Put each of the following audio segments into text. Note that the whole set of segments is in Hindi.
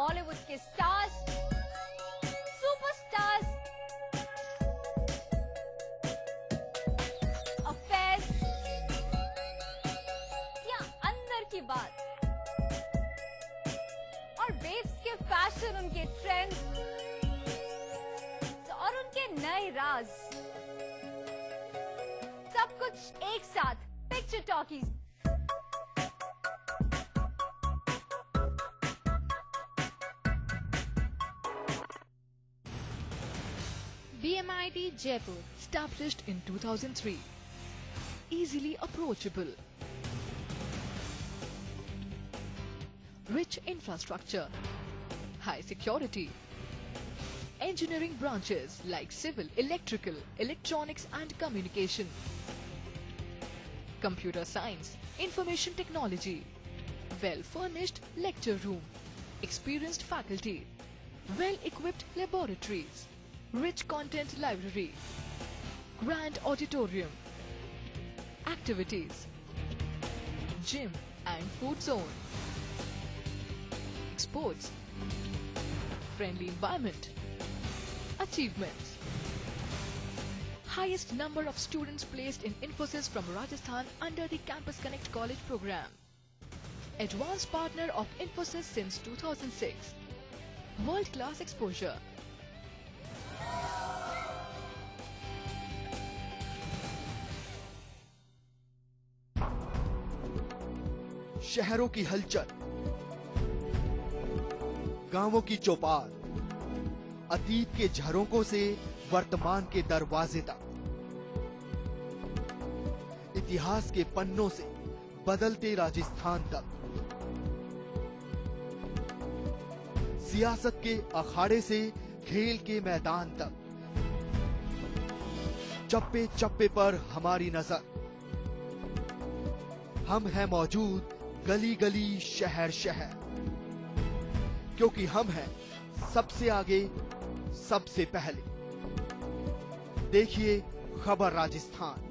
बॉलीवुड के स्टार्स, सुपरस्टार्स, अफेयर्स या अंदर की बात और बेब्स के फैशन, उनके ट्रेंड और उनके नए राज, सब कुछ एक साथ picture talkies. BMIT Jaipur, established in 2003. Easily approachable. Rich infrastructure. High security. Engineering branches like civil, electrical, electronics and communication. Computer science, information technology. Well-furnished lecture room. Experienced faculty. Well-equipped laboratories. Rich content library, grand auditorium, activities, gym and food zone, sports, friendly environment, achievements. Highest number of students placed in Infosys from Rajasthan under the Campus Connect College program. Advanced partner of Infosys since 2006. World-class exposure. शहरों की हलचल, गांवों की चौपाल, अतीत के झरोकों से वर्तमान के दरवाजे तक, इतिहास के पन्नों से बदलते राजस्थान तक, सियासत के अखाड़े से खेल के मैदान तक, चप्पे चप्पे पर हमारी नजर। हम हैं मौजूद गली गली, शहर शहर, क्योंकि हम हैं सबसे आगे, सबसे पहले। देखिए खबर राजस्थान।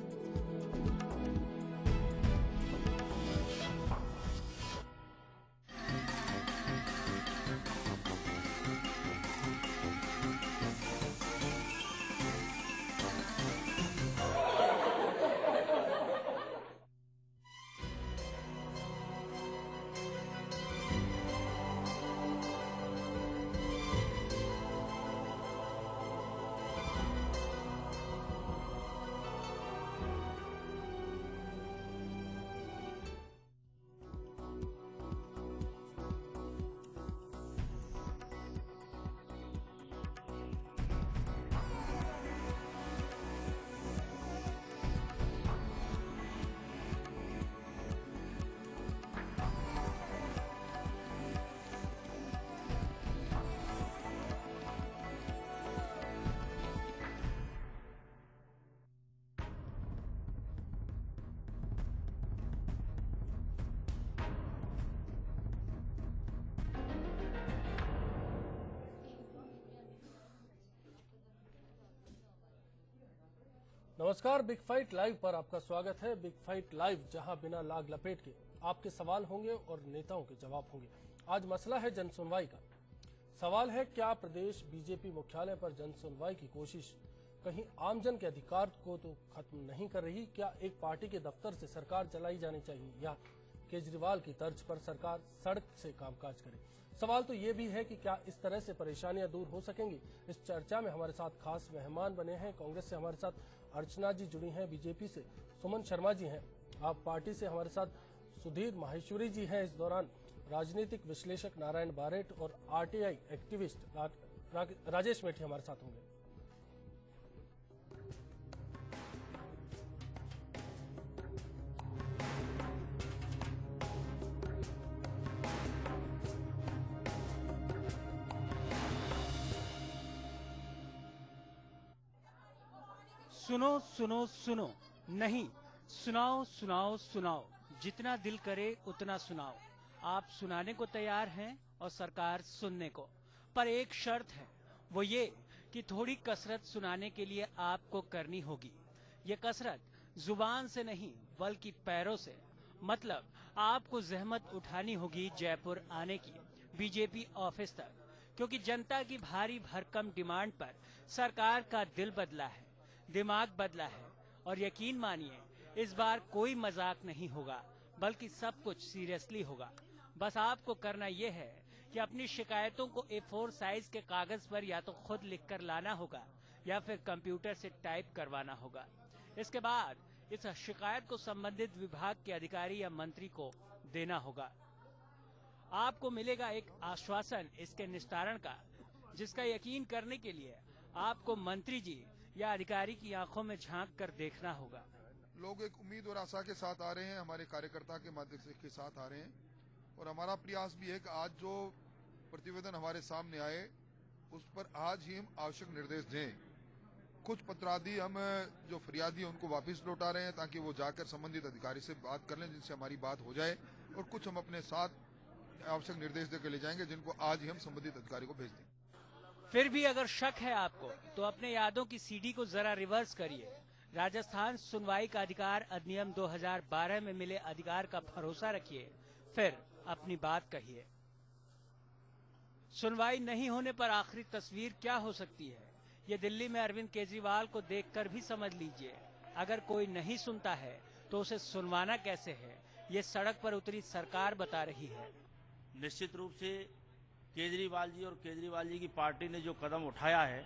नमस्कार, बिग फाइट लाइव पर आपका स्वागत है। बिग फाइट लाइव, जहां बिना लाग लपेट के आपके सवाल होंगे और नेताओं के जवाब होंगे। आज मसला है जन सुनवाई का। सवाल है, क्या प्रदेश बीजेपी मुख्यालय पर जन सुनवाई की कोशिश कहीं आमजन के अधिकार को तो खत्म नहीं कर रही? क्या एक पार्टी के दफ्तर से सरकार चलाई जानी चाहिए या केजरीवाल की तर्ज पर सरकार सड़क से कामकाज करे? सवाल तो ये भी है कि क्या इस तरह से परेशानियां दूर हो सकेंगी? इस चर्चा में हमारे साथ खास मेहमान बने हैं। कांग्रेस से हमारे साथ अर्चना जी जुड़ी हैं, बीजेपी से सुमन शर्मा जी हैं, आप पार्टी से हमारे साथ सुधीर माहेश्वरी जी हैं। इस दौरान राजनीतिक विश्लेषक नारायण बारेट और आरटीआई एक्टिविस्ट राजेश मेठी हमारे साथ होंगे। सुनो सुनो सुनो, नहीं सुनाओ सुनाओ सुनाओ, जितना दिल करे उतना सुनाओ। आप सुनाने को तैयार हैं और सरकार सुनने को, पर एक शर्त है, वो ये कि थोड़ी कसरत सुनाने के लिए आपको करनी होगी। ये कसरत जुबान से नहीं बल्कि पैरों से, मतलब आपको जहमत उठानी होगी जयपुर आने की। बीजेपी ऑफिस तक, क्योंकि जनता की भारी भरकम डिमांड पर सरकार का दिल बदला है, दिमाग बदला है। और यकीन मानिए, इस बार कोई मजाक नहीं होगा, बल्कि सब कुछ सीरियसली होगा। बस आपको करना यह है कि अपनी शिकायतों को A4 साइज के कागज पर या तो खुद लिखकर लाना होगा या फिर कंप्यूटर से टाइप करवाना होगा। इसके बाद इस शिकायत को संबंधित विभाग के अधिकारी या मंत्री को देना होगा। आपको मिलेगा एक आश्वासन इसके निस्तारण का, जिसका यकीन करने के लिए आपको मंत्री जी या अधिकारी की आंखों में झांक कर देखना होगा। लोग एक उम्मीद और आशा के साथ आ रहे हैं, हमारे कार्यकर्ता के माध्यम के साथ आ रहे हैं, और हमारा प्रयास भी है कि आज जो प्रतिवेदन हमारे सामने आए उस पर आज ही हम आवश्यक निर्देश दें। कुछ पत्रादि हम जो फरियादी उनको वापस लौटा रहे हैं ताकि वो जाकर संबंधित अधिकारी से बात कर लें, जिनसे हमारी बात हो जाए, और कुछ हम अपने साथ आवश्यक निर्देश देकर ले जाएंगे, जिनको आज ही हम संबंधित अधिकारी को भेज दें। फिर भी अगर शक है आपको तो अपने यादों की सीडी को जरा रिवर्स करिए। राजस्थान सुनवाई का अधिकार अधिनियम 2012 में मिले अधिकार का भरोसा रखिए, फिर अपनी बात कहिए। सुनवाई नहीं होने पर आखिरी तस्वीर क्या हो सकती है, ये दिल्ली में अरविंद केजरीवाल को देखकर भी समझ लीजिए। अगर कोई नहीं सुनता है तो उसे सुनवाना कैसे है, ये सड़क पर उतरी सरकार बता रही है। निश्चित रूप से केजरीवाल जी और केजरीवाल जी की पार्टी ने जो कदम उठाया है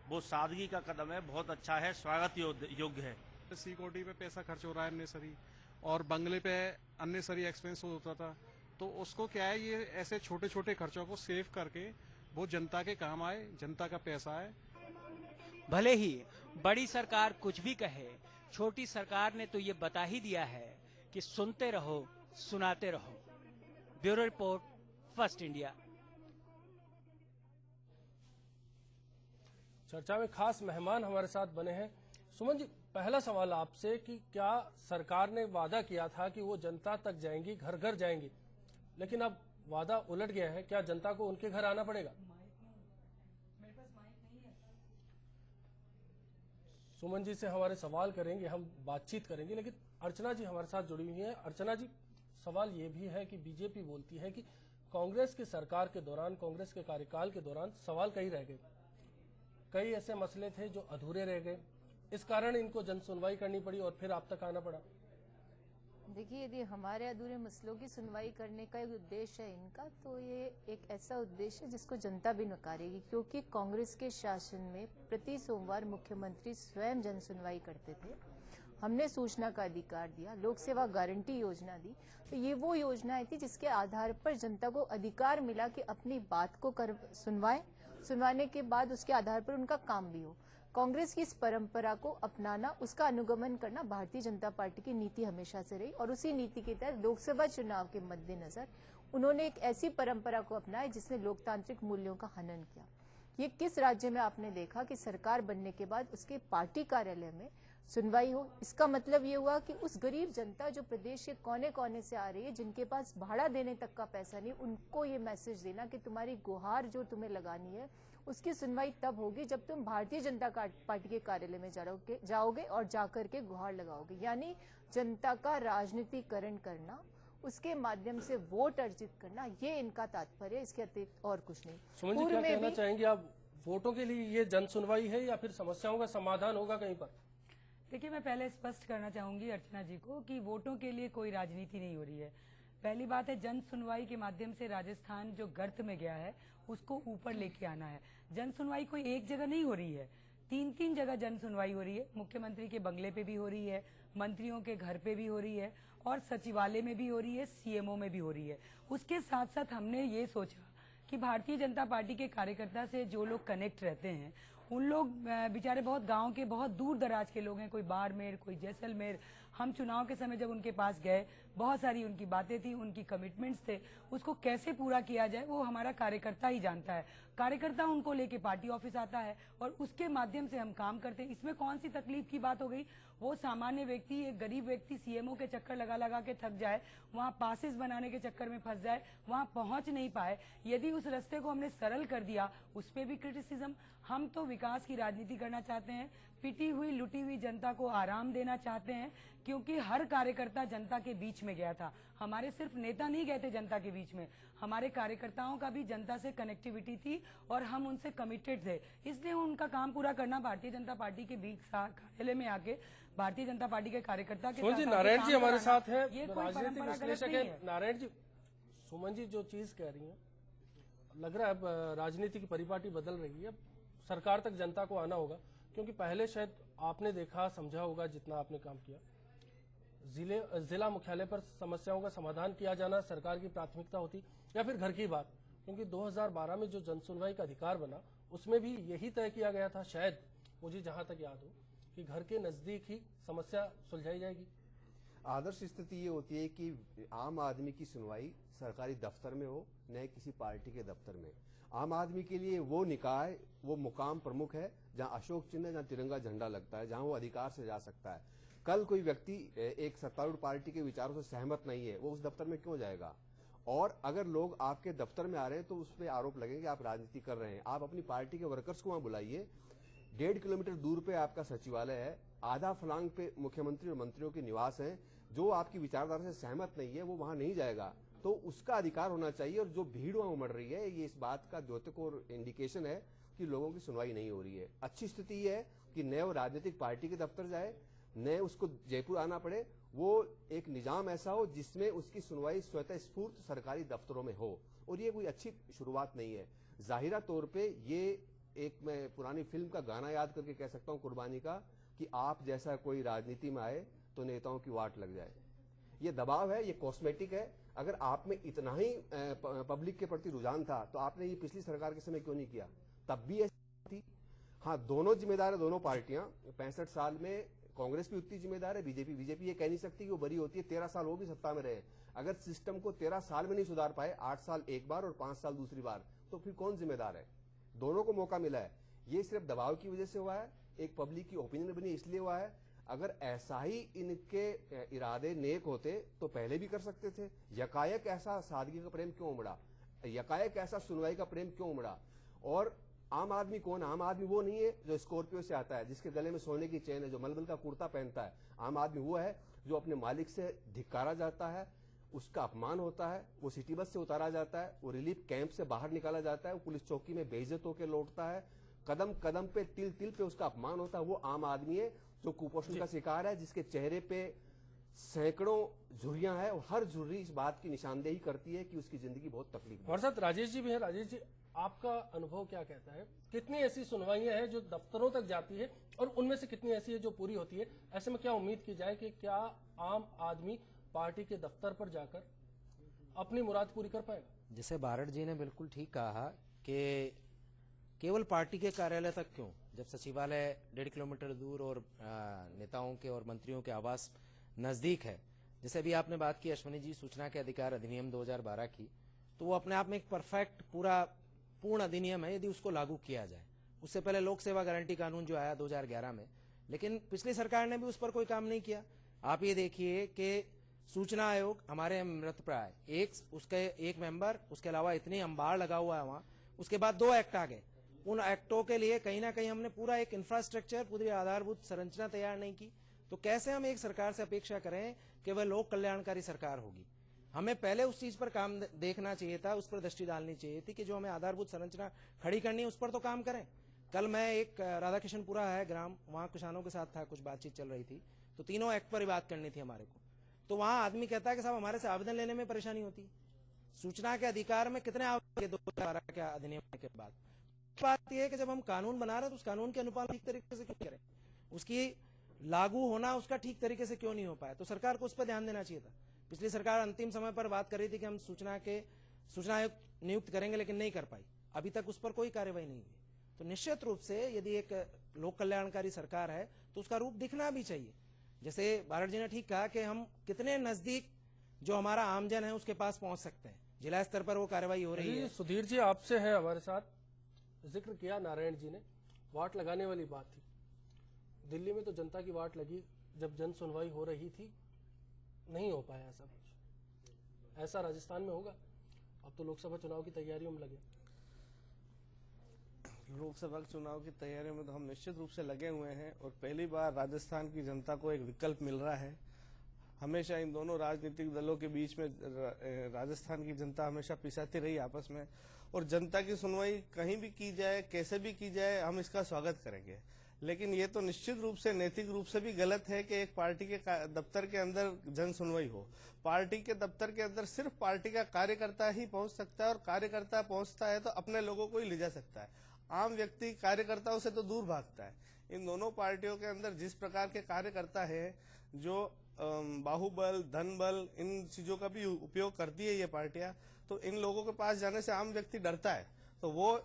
वो सादगी का कदम है, बहुत अच्छा है, स्वागत योग्य है। सिक्योरिटी पे पैसा खर्च हो रहा है अननेसरी, और बंगले पे अननेसरी एक्सपेंस होता था, तो उसको क्या है, ये ऐसे छोटे छोटे खर्चों को सेव करके वो जनता के काम आए, जनता का पैसा है। भले ही बड़ी सरकार कुछ भी कहे, छोटी सरकार ने तो ये बता ही दिया है कि सुनते रहो, सुनाते रहो। Bureau report, first India. चर्चा में खास मेहमान हमारे साथ बने हैं। सुमन जी, पहला सवाल आपसे कि क्या सरकार ने वादा किया था कि वो जनता तक जाएंगी, घर घर जाएंगी, लेकिन अब वादा उलट गया है, क्या जनता को उनके घर आना पड़ेगा? सुमन जी से हमारे सवाल करेंगे, हम बातचीत करेंगे, लेकिन अर्चना जी हमारे साथ जुड़ी हुई हैं। अर्चना जी, सवाल ये भी है कि बीजेपी बोलती है कि कांग्रेस की सरकार के दौरान, कांग्रेस के कार्यकाल के दौरान सवाल कई रह गए, कई ऐसे मसले थे जो अधूरे रह गए, इस कारण इनको जन सुनवाई करनी पड़ी और फिर आप तक आना पड़ा। देखिए, यदि हमारे अधूरे मसलों की सुनवाई करने का एक उद्देश्य है इनका, तो ये एक ऐसा उद्देश्य है जिसको जनता भी नकारेगी, क्योंकि कांग्रेस के शासन में प्रति सोमवार मुख्यमंत्री स्वयं जन सुनवाई करते थे। हमने सूचना का अधिकार दिया, लोक सेवा गारंटी योजना दी, तो ये वो योजनाएं थी जिसके आधार पर जनता को अधिकार मिला कि अपनी बात को सुनवाएं, सुनवाने के बाद उसके आधार पर उनका काम भी हो। कांग्रेस की इस परंपरा को अपनाना, उसका अनुगमन करना भारतीय जनता पार्टी की नीति हमेशा से रही, और उसी नीति के तहत लोकसभा चुनाव के मद्देनजर उन्होंने एक ऐसी परंपरा को अपनाया जिसने लोकतांत्रिक मूल्यों का हनन किया। ये किस राज्य में आपने देखा कि सरकार बनने के बाद उसके पार्टी कार्यालय में सुनवाई हो? इसका मतलब ये हुआ कि उस गरीब जनता जो प्रदेश के कोने कोने से आ रही है, जिनके पास भाड़ा देने तक का पैसा नहीं, उनको ये मैसेज देना कि तुम्हारी गुहार जो तुम्हें लगानी है उसकी सुनवाई तब होगी जब तुम भारतीय जनता पार्टी के कार्यालय में जाओगे और जाकर के गुहार लगाओगे। यानी जनता का राजनीतिकरण करना, उसके माध्यम से वोट अर्जित करना, ये इनका तात्पर्य, इसके अतिरिक्त और कुछ नहीं। सुमन जी, क्या कहना चाहेंगे आप, वोटों के लिए ये जन सुनवाई है या फिर समस्याओं का समाधान होगा कहीं पर? देखिए, मैं पहले स्पष्ट करना चाहूंगी अर्चना जी को कि वोटों के लिए कोई राजनीति नहीं हो रही है। पहली बात है, जन सुनवाई के माध्यम से राजस्थान जो गर्त में गया है उसको ऊपर लेके आना है। जन सुनवाई कोई एक जगह नहीं हो रही है, 3 जगह जन सुनवाई हो रही है। मुख्यमंत्री के बंगले पे भी हो रही है, मंत्रियों के घर पे भी हो रही है, और सचिवालय में भी हो रही है, सीएमओ में भी हो रही है। उसके साथ साथ हमने ये सोचा कि भारतीय जनता पार्टी के कार्यकर्ता से जो लोग कनेक्ट रहते हैं, उन लोग बेचारे बहुत गांव के, बहुत दूर दराज के लोग हैं, कोई बाड़मेर, कोई जैसलमेर। हम चुनाव के समय जब उनके पास गए, बहुत सारी उनकी बातें थी, उनकी कमिटमेंट्स थे, उसको कैसे पूरा किया जाए वो हमारा कार्यकर्ता ही जानता है। कार्यकर्ता उनको लेके पार्टी ऑफिस आता है और उसके माध्यम से हम काम करते हैं। इसमें कौन सी तकलीफ की बात हो गई? वो सामान्य व्यक्ति, एक गरीब व्यक्ति सीएमओ के चक्कर लगा लगा के थक जाए, वहाँ पासेस बनाने के चक्कर में फंस जाए, वहाँ पहुंच नहीं पाए। यदि उस रास्ते को हमने सरल कर दिया, उस पर भी क्रिटिसिज्म। हम तो विकास की राजनीति करना चाहते हैं, पिटी हुई लुटी हुई जनता को आराम देना चाहते हैं क्योंकि हर कार्यकर्ता जनता के बीच में गया था। हमारे सिर्फ नेता नहीं गए थे जनता के बीच में, हमारे कार्यकर्ताओं का भी जनता से कनेक्टिविटी थी और हम उनसे कमिटेड थे। इसलिए उनका काम पूरा करना भारतीय जनता पार्टी के बीच कार्यालय में आके भारतीय जनता पार्टी के कार्यकर्ता के साथ नारायण जी हमारे साथ है, ये कोई परंपरागत नहीं है। नारायण जी, सुमन जी जो चीज कह रही है, लग रहा है अब राजनीति की परिपाटी बदल रही है, सरकार तक जनता को आना होगा, क्योंकि पहले शायद आपने देखा समझा होगा जितना आपने काम किया, जिला मुख्यालय पर समस्याओं का समाधान किया जाना सरकार की प्राथमिकता होती, या फिर घर की बात, क्योंकि 2012 में जो जनसुनवाई का अधिकार बना उसमें भी यही तय किया गया था, शायद मुझे जहां तक याद हो, कि घर के नजदीक ही समस्या सुलझाई जाएगी। आदर्श स्थिति ये होती है कि आम आदमी की सुनवाई सरकारी दफ्तर में हो, न किसी पार्टी के दफ्तर में। आम आदमी के लिए वो निकाय, वो मुकाम प्रमुख है जहां अशोक चिन्ह, जहां तिरंगा झंडा लगता है, जहां वो अधिकार से जा सकता है। कल कोई व्यक्ति एक सत्तारूढ़ पार्टी के विचारों से सहमत नहीं है, वो उस दफ्तर में क्यों जाएगा? और अगर लोग आपके दफ्तर में आ रहे हैं तो उस पर आरोप लगेंगे आप राजनीति कर रहे हैं। आप अपनी पार्टी के वर्कर्स को वहां बुलाइए। 1.5 किलोमीटर दूर पे आपका सचिवालय है, आधा फलांग पे मुख्यमंत्री और मंत्रियों के निवास हैं। जो आपकी विचारधारा से सहमत नहीं है वो वहां नहीं जाएगा, तो उसका अधिकार होना चाहिए। और जो भीड़ वहां उमड़ रही है, ये इस बात का द्योतक और इंडिकेशन है कि लोगों की सुनवाई नहीं हो रही है। अच्छी स्थिति ये है कि नए वो राजनीतिक पार्टी के दफ्तर जाए, नए उसको जयपुर आना पड़े, वो एक निजाम ऐसा हो जिसमें उसकी सुनवाई स्वतः स्फूर्त सरकारी दफ्तरों में हो। और ये कोई अच्छी शुरुआत नहीं है। जाहिरा तौर पे ये एक, मैं पुरानी फिल्म का गाना याद करके कह सकता हूँ कुर्बानी का, कि आप जैसा कोई राजनीति में आए तो नेताओं की वाट लग जाए। ये दबाव है, ये कॉस्मेटिक है। अगर आप में इतना ही पब्लिक के प्रति रुझान था तो आपने ये पिछली सरकार के समय क्यों नहीं किया? तब भी ऐसी थी। हाँ, दोनों जिम्मेदार है, दोनों पार्टियां। 65 साल में कांग्रेस भी उतनी जिम्मेदार है, बीजेपी ये कह नहीं सकती कि वो बरी होती है। 13 साल वो भी सत्ता में रहे। अगर सिस्टम को 13 साल में नहीं सुधार पाए, 8 साल एक बार और 5 साल दूसरी बार, तो फिर कौन जिम्मेदार है? दोनों को मौका मिला है। ये सिर्फ दबाव की वजह से हुआ है, एक पब्लिक की ओपिनियन बनी इसलिए हुआ है। अगर ऐसा ही इनके इरादे नेक होते तो पहले भी कर सकते थे। यकायक ऐसा सादगी का प्रेम क्यों उमड़ा? यकायक ऐसा सुनवाई का प्रेम क्यों उमड़ा? और आम आदमी कौन? आम आदमी वो नहीं है जो स्कॉर्पियो से आता है, जिसके गले में सोने की चेन है, जो मलमल का कुर्ता पहनता है। आम आदमी वो है जो अपने मालिक से धिक्कारा जाता है, उसका अपमान होता है, वो सिटी बस से उतारा जाता है, वो रिलीफ कैंप से बाहर निकाला जाता है, वो पुलिस चौकी में बेइज्जत होकर लौटता है, कदम कदम पे तिल तिल पे उसका अपमान होता है। वो आम आदमी है जो कुपोषण का शिकार है, जिसके चेहरे पे सैकड़ों झुर्रियां हैं और हर झुर्री इस बात की निशानदेही करती है कि उसकी जिंदगी बहुत तकलीफ। हमारे साथ राजेश जी भी है। राजेश जी, आपका अनुभव क्या कहता है? कितनी ऐसी सुनवाइयां हैं जो दफ्तरों तक जाती है और उनमें से कितनी ऐसी है जो पूरी होती है? ऐसे में क्या उम्मीद की जाए कि क्या आम आदमी पार्टी के दफ्तर पर जाकर अपनी मुराद पूरी कर पाएगा? जैसे बारड़ जी ने बिल्कुल ठीक कहा कि केवल पार्टी के कार्यालय तक क्यों, जब सचिवालय 1.5 किलोमीटर दूर और नेताओं के और मंत्रियों के आवास नजदीक है। जैसे अभी आपने बात की अश्विनी जी, सूचना के अधिकार अधिनियम 2012 की, तो वो अपने आप में एक परफेक्ट पूर्ण अधिनियम है यदि उसको लागू किया जाए। उससे पहले लोक सेवा गारंटी कानून जो आया 2011 में, लेकिन पिछली सरकार ने भी उस पर कोई काम नहीं किया। आप ये देखिए कि सूचना आयोग हमारे मृतप्राय उसके एक मेंबर, उसके अलावा इतनी अंबाड़ लगा हुआ है वहां, उसके बाद 2 एक्ट आ गए। उन एक्टों के लिए कहीं ना कहीं हमने पूरा एक इंफ्रास्ट्रक्चर, पूरी आधारभूत संरचना तैयार नहीं की। तो कैसे हम एक सरकार से अपेक्षा करें कि वह लोक कल्याणकारी सरकार होगी? हमें पहले उस चीज पर काम देखना चाहिए था, उस पर दृष्टि डालनी चाहिए थी कि जो हमें आधारभूत संरचना खड़ी करनी है उस पर तो काम करें। कल मैं एक राधाकिशनपुरा है ग्राम, वहां किसानों के साथ था, कुछ बातचीत चल रही थी, तो तीनों एक्ट पर ही बात करनी थी हमारे को। तो वहां आदमी कहता है कि साहब हमारे से आवेदन लेने में परेशानी होती है। सूचना के अधिकार में कितने आवेदन 2012 के अधिनियम के बाद? बात यह है कि जब हम कानून बना रहे हैं तो उस कानून के अनुपालन ठीक तरीके से क्यों करें? उसकी लागू होना उसका ठीक तरीके से क्यों नहीं हो पाया? तो सरकार को उस पर ध्यान देना चाहिए था। पिछली सरकार अंतिम समय पर बात कर रही थी कि हम सूचना आयोग नियुक्त करेंगे, लेकिन नहीं कर पाई। अभी तक उस पर कोई कार्यवाही नहीं हुई। तो निश्चित रूप से यदि एक लोक कल्याणकारी सरकार है तो उसका रूप दिखना भी चाहिए। जैसे बारड़ जी ने ठीक कहा कि हम कितने नजदीक जो हमारा आमजन है उसके पास पहुंच सकते हैं, जिला स्तर पर वो कार्यवाही हो रही है। सुधीर जी आपसे है हमारे साथ, जिक्र किया नारायण जी ने, वाट लगाने वाली बात थी। दिल्ली में तो जनता की वाट लगी जब जन सुनवाई हो रही थी, नहीं हो पाया ऐसा कुछ। ऐसा राजस्थान में होगा? अब तो लोकसभा चुनाव की तैयारियों में लगे। लोकसभा चुनाव की तैयारियों में तो हम निश्चित रूप से लगे हुए हैं और पहली बार राजस्थान की जनता को एक विकल्प मिल रहा है। हमेशा इन दोनों राजनीतिक दलों के बीच में राजस्थान की जनता हमेशा पिसाती रही आपस में, और जनता की सुनवाई कहीं भी की जाए, कैसे भी की जाए, हम इसका स्वागत करेंगे। लेकिन ये तो निश्चित रूप से नैतिक रूप से भी गलत है कि एक पार्टी के दफ्तर के अंदर जन सुनवाई हो। पार्टी के दफ्तर के अंदर सिर्फ पार्टी का कार्यकर्ता ही पहुंच सकता है, और कार्यकर्ता पहुंचता है तो अपने लोगों को ही ले जा सकता है। आम व्यक्ति कार्यकर्ताओं से तो दूर भागता है। इन दोनों पार्टियों के अंदर जिस प्रकार के कार्यकर्ता है, जो बाहुबल, धनबल, इन चीजों का भी उपयोग करती है ये पार्टियां, तो इन लोगों के पास जाने से आम व्यक्ति डरता है, तो वो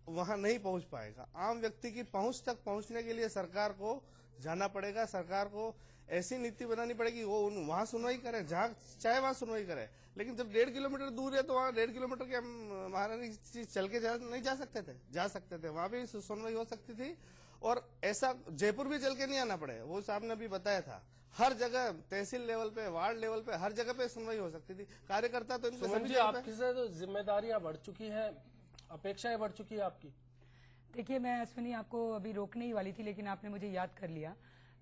वहां नहीं पहुंच पाएगा। आम व्यक्ति की पहुंच तक पहुंचने के लिए सरकार को जाना पड़ेगा। सरकार को ऐसी नीति बनानी पड़ेगी, वो वहां सुनवाई करे, जहां चाहे वहां सुनवाई करे। लेकिन जब 1.5 किलोमीटर दूर है तो वहां 1.5 किलोमीटर के महारानी चल के नहीं जा सकते थे, जा सकते थे, वहां भी सुनवाई हो सकती थी। और ऐसा जयपुर भी चल के नहीं आना पड़े, वो साहब ने भी बताया था, हर जगह तहसील लेवल पे, वार्ड लेवल पे, हर जगह पे सुनवाई हो सकती थी। कार्यकर्ता तो इनके सुमन जी, आपकी से तो जिम्मेदारियां बढ़ चुकी है, अपेक्षाएं बढ़ चुकी है आपकी। देखिए, मैं अश्विनी आपको अभी रोकने ही वाली थी, लेकिन आपने मुझे याद कर लिया।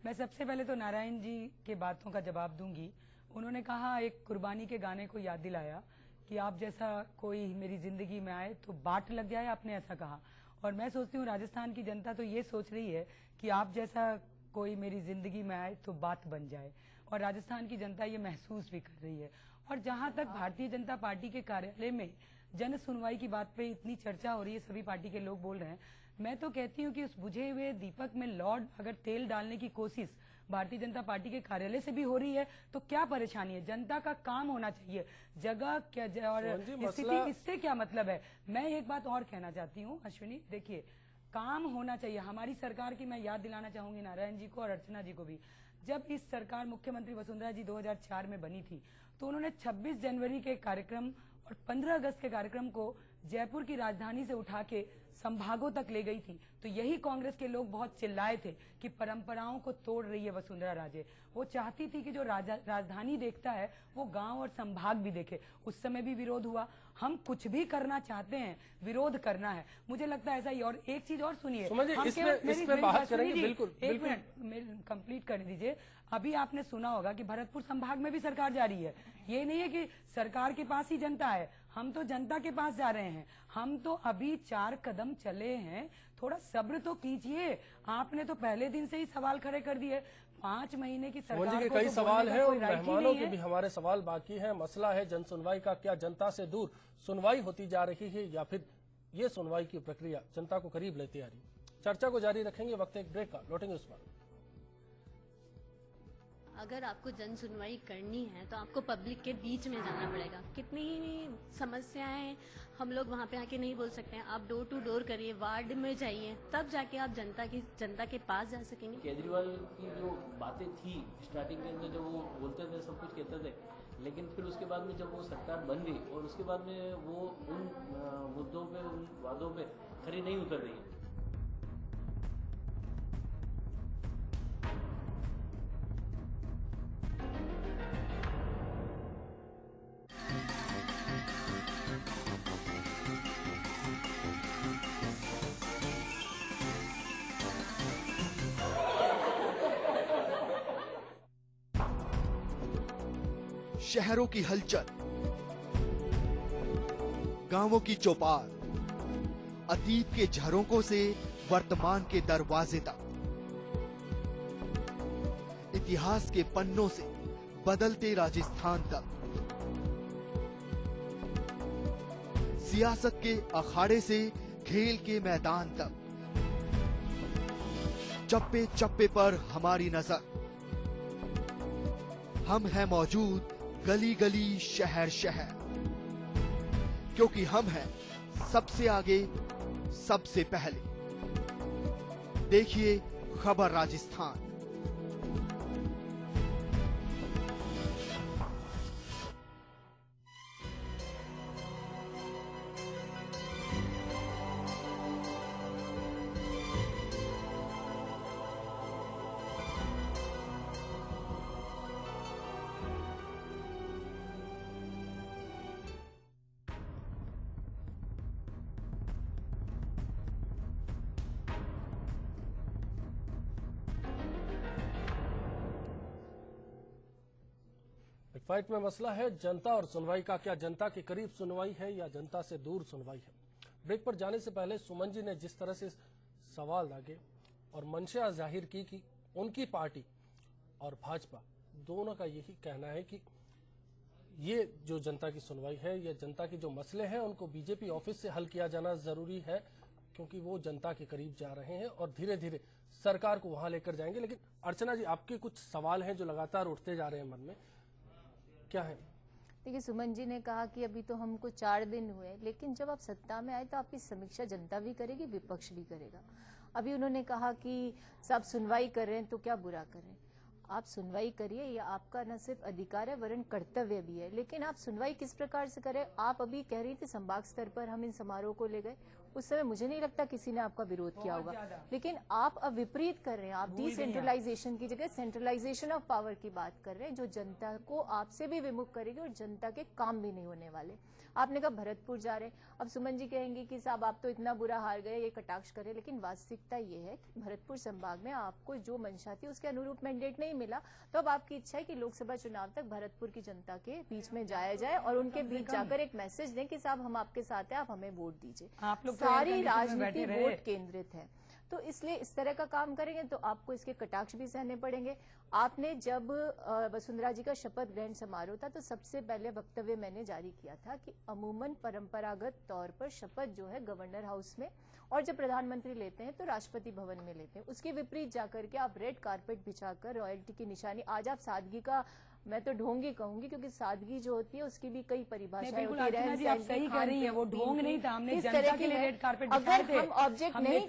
मैं सबसे पहले तो नारायण जी के बातों का जवाब दूंगी। उन्होंने कहा, एक कुर्बानी के गाने को याद दिलाया कि आप जैसा कोई मेरी जिंदगी में आए तो बाट लग जाए, आपने ऐसा कहा। और मैं सोचती हूँ राजस्थान की जनता तो ये सोच रही है कि आप जैसा कोई मेरी जिंदगी में आए तो बात बन जाए, और राजस्थान की जनता ये महसूस भी कर रही है। और जहां तक भारतीय जनता पार्टी के कार्यालय में जन सुनवाई की बात पे इतनी चर्चा हो रही है, सभी पार्टी के लोग बोल रहे हैं, मैं तो कहती हूँ कि उस बुझे हुए दीपक में लौट अगर तेल डालने की कोशिश भारतीय जनता पार्टी के कार्यालय से भी हो रही है तो क्या परेशानी है? जनता का काम होना चाहिए, जगह क्या और स्थिति, इससे क्या मतलब है? मैं एक बात और कहना चाहती हूँ अश्विनी, देखिए, काम होना चाहिए। हमारी सरकार की मैं याद दिलाना चाहूंगी नारायण जी को और अर्चना जी को भी, जब इस सरकार मुख्यमंत्री वसुंधरा जी 2004 में बनी थी तो उन्होंने 26 जनवरी के कार्यक्रम और 15 अगस्त के कार्यक्रम को जयपुर की राजधानी से उठा के संभागों तक ले गई थी। तो यही कांग्रेस के लोग बहुत चिल्लाए थे कि परंपराओं को तोड़ रही है वसुंधरा राजे। वो चाहती थी कि जो राजधानी देखता है वो गांव और संभाग भी देखे। उस समय भी विरोध हुआ। हम कुछ भी करना चाहते हैं, विरोध करना है, मुझे लगता है ऐसा ही। और एक चीज और सुनिए, एक मिनट कंप्लीट करने दीजिए। अभी आपने सुना होगा कि भरतपुर संभाग में भी सरकार जा रही है। ये नहीं है कि सरकार के पास ही जनता है, हम तो जनता के पास जा रहे हैं। हम तो अभी 4 कदम चले हैं, थोड़ा सब्र तो कीजिए। आपने तो पहले दिन से ही सवाल खड़े कर दिए। 5 महीने की सरकार के कई सवाल है और मेहमानों के भी हमारे सवाल बाकी हैं। मसला है जन सुनवाई का, क्या जनता से दूर सुनवाई होती जा रही है या फिर ये सुनवाई की प्रक्रिया जनता को करीब लेती आ रही है? चर्चा को जारी रखेंगे, वक्त एक ब्रेक का, लौटेंगे उस पर। अगर आपको जन सुनवाई करनी है तो आपको पब्लिक के बीच में जाना पड़ेगा। कितनी ही समस्याएं हम लोग वहाँ पे आके नहीं बोल सकते हैं। आप डोर टू डोर करिए, वार्ड में जाइए, तब जाके आप जनता के पास जा सकेंगे। केजरीवाल की जो बातें थी स्टार्टिंग के अंदर, जब वो बोलते थे, सब कुछ कहते थे, लेकिन फिर उसके बाद में जब वो सरकार बन गई और उसके बाद में वो उन मुद्दों पे, उन वादों पे खरी नहीं उतर रही है। शहरों की हलचल, गांवों की चौपाल, अतीत के झरोकों से वर्तमान के दरवाजे तक, इतिहास के पन्नों से बदलते राजस्थान तक, सियासत के अखाड़े से खेल के मैदान तक, चप्पे चप्पे पर हमारी नजर। हम हैं मौजूद गली गली, शहर शहर, क्योंकि हम हैं सबसे आगे, सबसे पहले। देखिए खबर राजस्थान। फाइट में मसला है जनता और सुनवाई का। क्या जनता के करीब सुनवाई है या जनता से दूर सुनवाई है? ब्रेक पर जाने से पहले सुमन जी ने जिस तरह से सवाल दागे और मंशा जाहिर की कि उनकी पार्टी और भाजपा दोनों का यही कहना है कि ये जो जनता की सुनवाई है या जनता के जो मसले हैं उनको बीजेपी ऑफिस से हल किया जाना जरूरी है, क्योंकि वो जनता के करीब जा रहे हैं और धीरे धीरे सरकार को वहां लेकर जाएंगे। लेकिन अर्चना जी, आपके कुछ सवाल हैं जो लगातार उठते जा रहे हैं मन में, क्या है? देखिए, सुमन जी ने कहा कि अभी तो हमको 4 दिन हुए, लेकिन जब आप सत्ता में आए तो आपकी समीक्षा जनता भी करेगी, विपक्ष भी करेगा। अभी उन्होंने कहा कि सब सुनवाई कर रहे हैं तो क्या बुरा कर रहे हैं। आप सुनवाई करिए, ये आपका न सिर्फ अधिकार है वरन कर्तव्य भी है, लेकिन आप सुनवाई किस प्रकार से करें। आप अभी कह रही थी संभाग स्तर पर हम इन समारोह को ले गए, उस समय मुझे नहीं लगता किसी ने आपका विरोध किया होगा, लेकिन आप अब विपरीत कर रहे हैं। आप डिसेंट्रलाइजेशन की जगह सेंट्रलाइजेशन ऑफ पावर की बात कर रहे हैं, जो जनता को आपसे भी विमुख करेगी और जनता के काम भी नहीं होने वाले। आपने कहा भरतपुर जा रहे हैं, अब सुमन जी कहेंगे कि साहब आप तो इतना बुरा हार गए, ये कटाक्ष करे, लेकिन वास्तविकता ये है कि भरतपुर संभाग में आपको जो मंशा थी उसके अनुरूप मैंडेट नहीं मिला, तो अब आपकी इच्छा है कि लोकसभा चुनाव तक भरतपुर की जनता के बीच में जाया जाए और उनके बीच जाकर एक मैसेज दें कि साहब हम आपके साथ हैं, आप हमें वोट दीजिए। सारी राजनीति वोट केंद्रित है, तो इसलिए इस तरह का काम करेंगे तो आपको इसके कटाक्ष भी सहने पड़ेंगे। आपने जब वसुंधरा जी का शपथ ग्रहण समारोह था तो सबसे पहले वक्तव्य मैंने जारी किया था कि अमूमन परंपरागत तौर पर शपथ जो है गवर्नर हाउस में और जब प्रधानमंत्री लेते हैं तो राष्ट्रपति भवन में लेते हैं। उसके विपरीत जाकर के आप रेड कारपेट बिछाकर रॉयल्टी की निशानी, आज आप सादगी का, मैं तो ढोंगी कहूंगी क्योंकि सादगी जो होती है उसकी भी कई परिभाषाएं होती है। अर्चना जी आप सही कह रही हैं, वो ढोंग नहीं था, हमने जनता के लिए रेड कारपेट बिछाए थे। अगर हम ऑब्जेक्ट नहीं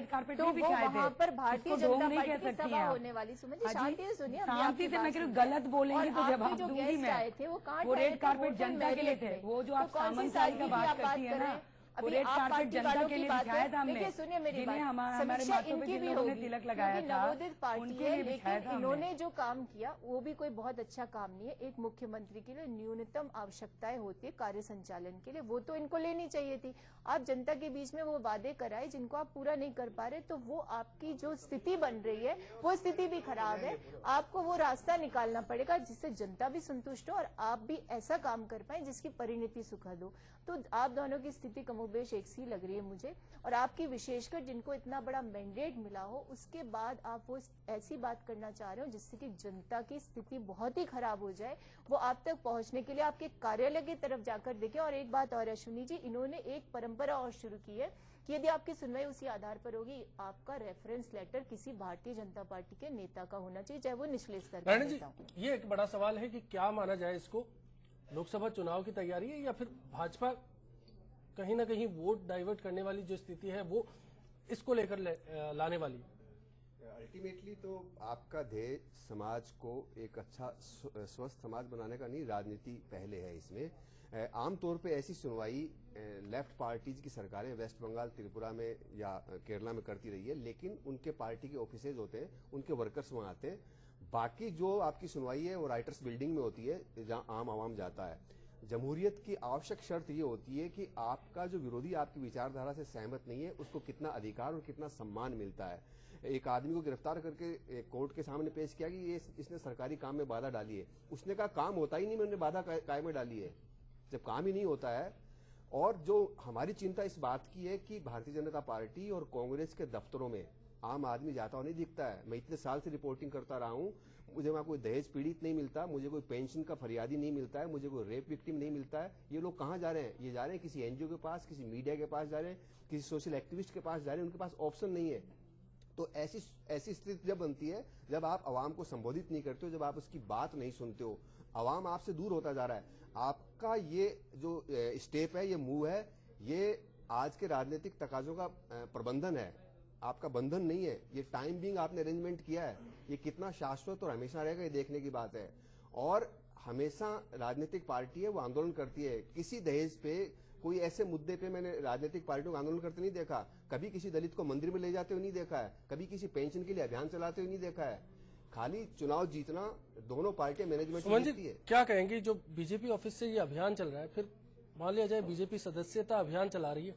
करते तो वो वहाँ पर भारतीय जनता पार्टी की सभा होने वाली। सुमन जी शांति से सुनिए, शांति से। मैं कह रही हूँ गलत बोलेंगे तो जवाब दूंगी मैं। वो रेड कारपेट जनता के लिए थे, वो जो आप सामंतशाही का बात करती है ना, वो रेड कारपेट जनता के लिए बिछाया था हमने। सुनिए मेरी बात, हमारे माथों पे जिन्होंने तिलक लगाया था, नवोदित पार्टी है, लेकिन इन्होंने हमने। जो काम किया वो भी कोई बहुत अच्छा काम नहीं है। एक मुख्यमंत्री के लिए न्यूनतम आवश्यकताएं होती है कार्य संचालन के लिए, वो तो इनको लेनी चाहिए थी। आप जनता के बीच में वो वादे कराए जिनको आप पूरा नहीं कर पा रहे, तो वो आपकी जो स्थिति बन रही है वो स्थिति भी खराब है। आपको वो रास्ता निकालना पड़ेगा जिससे जनता भी संतुष्ट हो और आप भी ऐसा काम कर पाए जिसकी परिणति सुखद हो। तो आप दोनों की स्थिति कमोबेश एक सी लग रही है मुझे, और आपकी विशेषकर जिनको इतना बड़ा मैंडेट मिला हो उसके बाद आप वो ऐसी बात करना चाह रहे हो जिससे कि जनता की स्थिति बहुत ही खराब हो जाए। वो आप तक पहुंचने के लिए आपके कार्यालय की तरफ जाकर देखें। और एक बात और अश्विनी जी, इन्होंने एक परंपरा और शुरू की है कि यदि आपकी सुनवाई उसी आधार पर होगी, आपका रेफरेंस लेटर किसी भारतीय जनता पार्टी के नेता का होना चाहिए, चाहे वो निचले स्तर का नेता हो। ये एक बड़ा सवाल है कि क्या माना जाए इसको, लोकसभा चुनाव की तैयारी है या फिर भाजपा कहीं ना कहीं वोट डाइवर्ट करने वाली जो स्थिति है वो इसको लेकर लाने वाली है? अल्टीमेटली तो आपका ध्येय समाज को एक अच्छा स्वस्थ समाज बनाने का नहीं, राजनीति पहले है इसमें। आमतौर पे ऐसी सुनवाई लेफ्ट पार्टीज की सरकारें वेस्ट बंगाल, त्रिपुरा में या केरला में करती रही है, लेकिन उनके पार्टी के ऑफिसेज होते हैं, उनके वर्कर्स वहां आते हैं। बाकी जो आपकी सुनवाई है वो राइटर्स बिल्डिंग में होती है जहां आम आवाम जाता है। जमहूरियत की आवश्यक शर्त ये होती है कि आपका जो विरोधी आपकी विचारधारा से सहमत नहीं है उसको कितना अधिकार और कितना सम्मान मिलता है। एक आदमी को गिरफ्तार करके कोर्ट के सामने पेश किया कि ये इसने सरकारी काम में बाधा डाली है, उसने कहा काम होता ही नहीं, मैंने बाधा काय में डाली है। जब काम ही नहीं होता है, और जो हमारी चिंता इस बात की है कि भारतीय जनता पार्टी और कांग्रेस के दफ्तरों में आम आदमी जाता हुआ नहीं दिखता है। मैं इतने साल से रिपोर्टिंग करता रहा हूं, मुझे वहां कोई दहेज पीड़ित नहीं मिलता, मुझे कोई पेंशन का फरियादी नहीं मिलता है, मुझे कोई रेप विक्टिम नहीं मिलता है। ये लोग कहाँ जा रहे हैं? ये जा रहे हैं किसी एनजीओ के पास, किसी मीडिया के पास जा रहे हैं, किसी सोशल एक्टिविस्ट के पास जा रहे हैं, उनके पास ऑप्शन नहीं है। तो ऐसी स्थिति जब बनती है जब आप आवाम को संबोधित नहीं करते हो, जब आप उसकी बात नहीं सुनते हो, आवाम आपसे दूर होता जा रहा है। आपका ये जो स्टेप है, ये मूव है, ये आज के राजनीतिक तकाजों का प्रबंधन है, आपका बंधन नहीं है। ये टाइम बीइंग आपने अरेंजमेंट किया है, ये कितना शाश्वत और हमेशा रहेगा ये देखने की बात है। और हमेशा राजनीतिक पार्टी है वो आंदोलन करती है। किसी दहेज पे, कोई ऐसे मुद्दे पे मैंने राजनीतिक पार्टियों को आंदोलन करते नहीं देखा। कभी किसी दलित को मंदिर में ले जाते हुए नहीं देखा है, कभी किसी पेंशन के लिए अभियान चलाते हुए नहीं देखा है। खाली चुनाव जीतना दोनों पार्टियां मैनेजमेंट जीतती है। क्या कहेंगे जो बीजेपी ऑफिस से ये अभियान चल रहा है, फिर मान लिया जाए बीजेपी सदस्यता अभियान चला रही है?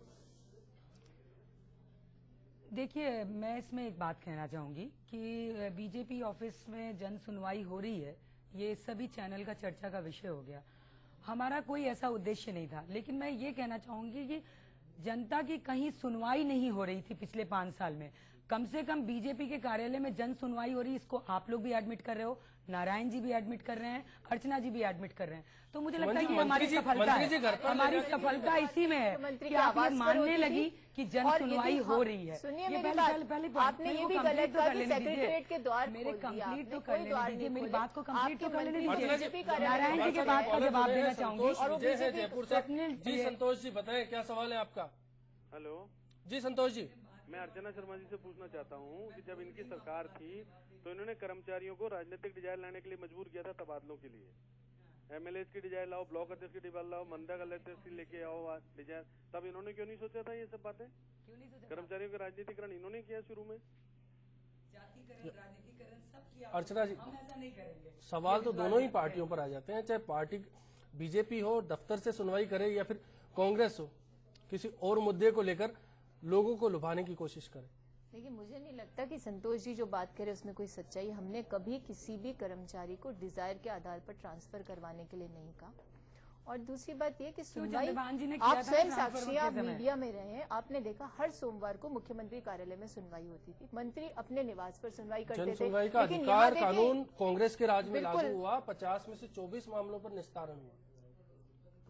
देखिए, मैं इसमें एक बात कहना चाहूंगी कि बीजेपी ऑफिस में जन सुनवाई हो रही है, ये सभी चैनल का चर्चा का विषय हो गया। हमारा कोई ऐसा उद्देश्य नहीं था, लेकिन मैं ये कहना चाहूंगी कि जनता की कहीं सुनवाई नहीं हो रही थी पिछले 5 साल में। कम से कम बीजेपी के कार्यालय में जन सुनवाई हो रही, इसको आप लोग भी एडमिट कर रहे हो, नारायण जी भी एडमिट कर रहे हैं, अर्चना जी भी एडमिट कर रहे हैं। तो मुझे लगता है कि हमारी सफलता है, हमारी सफलता इसी में है कि आप ये मानने लगी कि जन सुनवाई हो रही है। सुनिए मेरी बात, आपने ये भी गलत कहा कि सेक्रेटरीट के द्वार मेरे कंप्लीट तो कर लेने दीजिए, मेरी बात को कंप्लीट तो कर लेने दीजिए। नारायण जी के बात का जवाब देना चाहूंगी। जयपुर से जी संतोष जी बताएं क्या सवाल है आपका। हेलो जी संतोष जी, मैं अर्चना शर्मा जी से पूछना चाहता हूँ कि जब इनकी सरकार थी तो इन्होंने कर्मचारियों को राजनीतिक डिजाइन लाने के लिए मजबूर किया था तबादलों के लिए। एमएलए की डिजाइन लाओ, ब्लॉक अध्यक्ष की डिजाइन लाओ, मंडल अध्यक्ष की लेके आओ डिजाइन। तब इन्होंने क्यों नहीं सोचा था ये सब बातें? क्यों नहीं सोचा? कर्मचारियों का राजनीतिकरण इन्होंने किया शुरू में। जातिकरण, राजनीतिकरण सब किया। अर्चना जी, हम ऐसा नहीं करेंगे। सवाल तो दोनों ही पार्टियों पर आ जाते हैं, चाहे पार्टी बीजेपी हो दफ्तर से सुनवाई करे या फिर कांग्रेस हो किसी और मुद्दे को लेकर लोगों को लुभाने की कोशिश करे। देखिए, मुझे नहीं लगता कि संतोष जी जो बात करे उसमें कोई सच्चाई। हमने कभी किसी भी कर्मचारी को डिजायर के आधार पर ट्रांसफर करवाने के लिए नहीं कहा। और दूसरी बात ये कि सुनवाई आप स्वयं साक्षी, आप मीडिया में रहे हैं, आपने देखा हर सोमवार को मुख्यमंत्री कार्यालय में सुनवाई होती थी। मंत्री अपने निवास पर सुनवाई करते थे। सुनवाई का अधिकार कानून कांग्रेस के राज में लागू हुआ, 50 में से 24 मामलों पर निस्तारण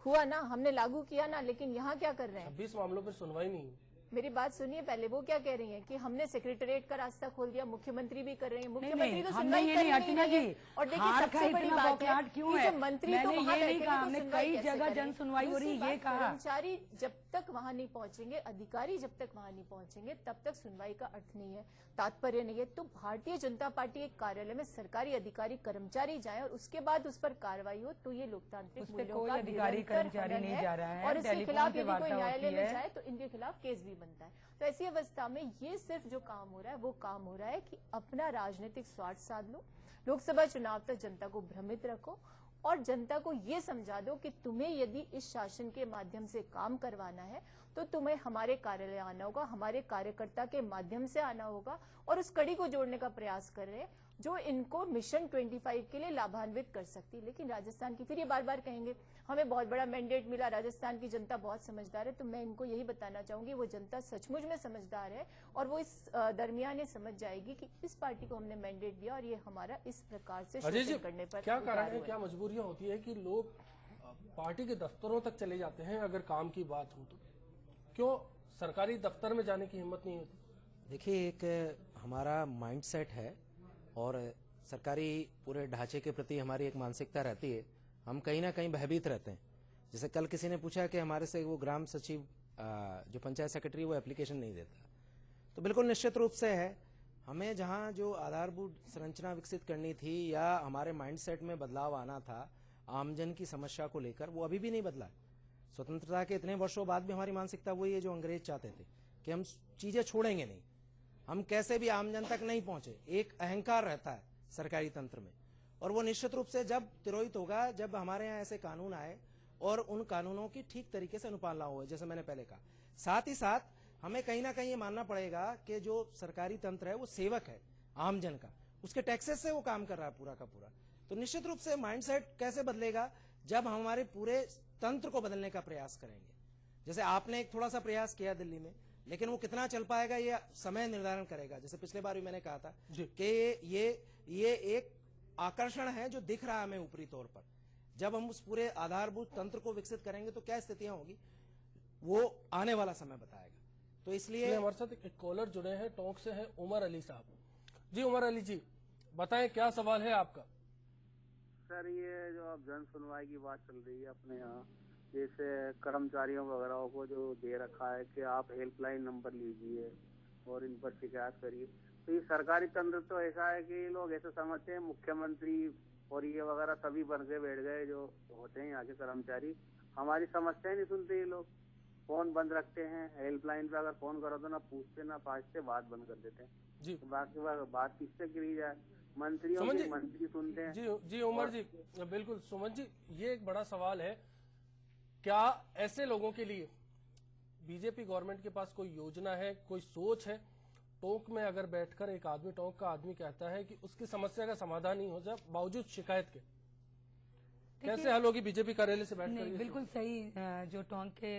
हुआ ना, हमने लागू किया ना। लेकिन यहाँ क्या कर रहे हैं? 26 मामलों पर सुनवाई नहीं। मेरी बात सुनिए पहले, वो क्या कह रही हैं कि हमने सेक्रेटरीट का रास्ता खोल दिया, मुख्यमंत्री भी कर रहे हैं, मुख्यमंत्री तो सुनवाई कर ही नहीं रहे हैं। और देखिए सबसे बड़ी बात है कि जो मंत्री तो वहाँ बैठे हैं, हमने कई जगह जन सुनवाई हो रही है, ये कहा। कर्मचारी जब तक वहाँ नहीं पहुंचेंगे, अधिकारी जब तक वहाँ नहीं पहुंचेंगे, तब तक सुनवाई का अर्थ नहीं है, तात्पर्य नहीं है। तो भारतीय जनता पार्टी एक कार्यालय में सरकारी अधिकारी कर्मचारी जाए और उसके बाद उस पर कार्रवाई हो, तो ये लोकतांत्रिक मूल्यों का अधिकारी कर्मचारी नहीं जा रहा है। और इसके खिलाफ यदि कोई न्यायालय में जाए तो इनके खिलाफ केस भी बनता है। तो ऐसी अवस्था में ये सिर्फ जो काम हो रहा है वो काम हो रहा है कि अपना राजनीतिक स्वार्थ साध लो, लोकसभा चुनाव तक जनता को भ्रमित रखो और जनता को ये समझा दो कि तुम्हें यदि इस शासन के माध्यम से काम करवाना है तो तुम्हें हमारे कार्यालय आना होगा, हमारे कार्यकर्ता के माध्यम से आना होगा। और उस कड़ी को जोड़ने का प्रयास कर रहे हैं जो इनको मिशन 25 के लिए लाभान्वित कर सकती है। लेकिन राजस्थान की, फिर ये बार बार कहेंगे हमें बहुत बड़ा मैंडेट मिला, राजस्थान की जनता बहुत समझदार है। तो मैं इनको यही बताना चाहूंगी वो जनता सचमुच में समझदार है और वो इस दरमियान समझ जाएगी कि इस पार्टी को हमने मैंडेट दिया और ये हमारा इस प्रकार से शोषण करने पर क्या कारण है, क्या मजबूरियां होती है कि लोग पार्टी के दफ्तरों तक चले जाते हैं अगर काम की बात हो तो? क्यों सरकारी दफ्तर में जाने की हिम्मत नहीं होती? देखिए, एक हमारा माइंडसेट है और सरकारी पूरे ढांचे के प्रति हमारी एक मानसिकता रहती है, हम कहीं ना कहीं भयभीत रहते हैं। जैसे कल किसी ने पूछा कि हमारे से वो ग्राम सचिव जो पंचायत सेक्रेटरी वो एप्लीकेशन नहीं देता, तो बिल्कुल निश्चित रूप से है, हमें जहां जो आधारभूत संरचना विकसित करनी थी या हमारे माइंडसेट में बदलाव आना था आमजन की समस्या को लेकर, वो अभी भी नहीं बदला। स्वतंत्रता के इतने वर्षों बाद भी हमारी मानसिकता वही है जो अंग्रेज चाहते थे कि हम चीजें छोड़ेंगे नहीं, हम कैसे भी आमजन तक नहीं पहुंचे। एक अहंकार रहता है सरकारी तंत्र में और वो निश्चित रूप से जब तिरोहित होगा जब हमारे यहाँ ऐसे कानून आए और उन कानूनों की ठीक तरीके से अनुपालना हुआ, जैसे मैंने पहले कहा। साथ ही साथ हमें कहीं ना कहीं ये मानना पड़ेगा कि जो सरकारी तंत्र है वो सेवक है आमजन का, उसके टैक्सेस से वो काम कर रहा है पूरा का पूरा। तो निश्चित रूप से माइंडसेट कैसे बदलेगा जब हम हमारे पूरे तंत्र को बदलने का प्रयास करेंगे। जैसे आपने एक थोड़ा सा प्रयास किया दिल्ली में, लेकिन वो कितना चल पाएगा ये समय निर्धारण करेगा। जैसे पिछले बार भी मैंने कहा था कि ये एक आकर्षण है जो दिख रहा है हमें ऊपरी तौर पर। जब हम उस पूरे आधारभूत तंत्र को विकसित करेंगे तो क्या स्थितियां होगी वो आने वाला समय बताएगा। तो इसलिए हमारे साथ एक कॉलर जुड़े हैं, टोंक से हैं उमर अली साहब। जी उमर अली जी बताएं क्या सवाल है आपका? सर, ये जो अब जन सुनवाई की बात चल रही है अपने यहाँ, जैसे कर्मचारियों वगैरह को जो दे रखा है कि आप हेल्पलाइन नंबर लीजिए और इन पर शिकायत करिए, तो ये सरकारी तंत्र तो ऐसा है कि लोग ऐसे समझते हैं मुख्यमंत्री और ये वगैरह सभी बन के बैठ गए जो होते हैं यहाँ के कर्मचारी, हमारी समस्या ही नहीं सुनते ये लोग। फोन बंद रखते हैं, हेल्पलाइन पे अगर फोन करो तो ना पूछते ना पाछते, बात बंद कर देते हैं जी। तो बाकी बात किससे करी जाए? मंत्रियों की मंत्री सुनते हैं। जी उमर जी बिल्कुल। सुमन जी, ये एक बड़ा सवाल है, क्या ऐसे लोगों के लिए बीजेपी गवर्नमेंट के पास कोई योजना है, कोई सोच है टोंक में अगर बैठकर एक आदमी, टोंक का आदमी कहता है कि उसकी समस्या का समाधान नहीं हो जाए बावजूद शिकायत के, कैसे हल होगी बीजेपी कार्यालय से बैठकर? नहीं, बिल्कुल सही। जो टोंक के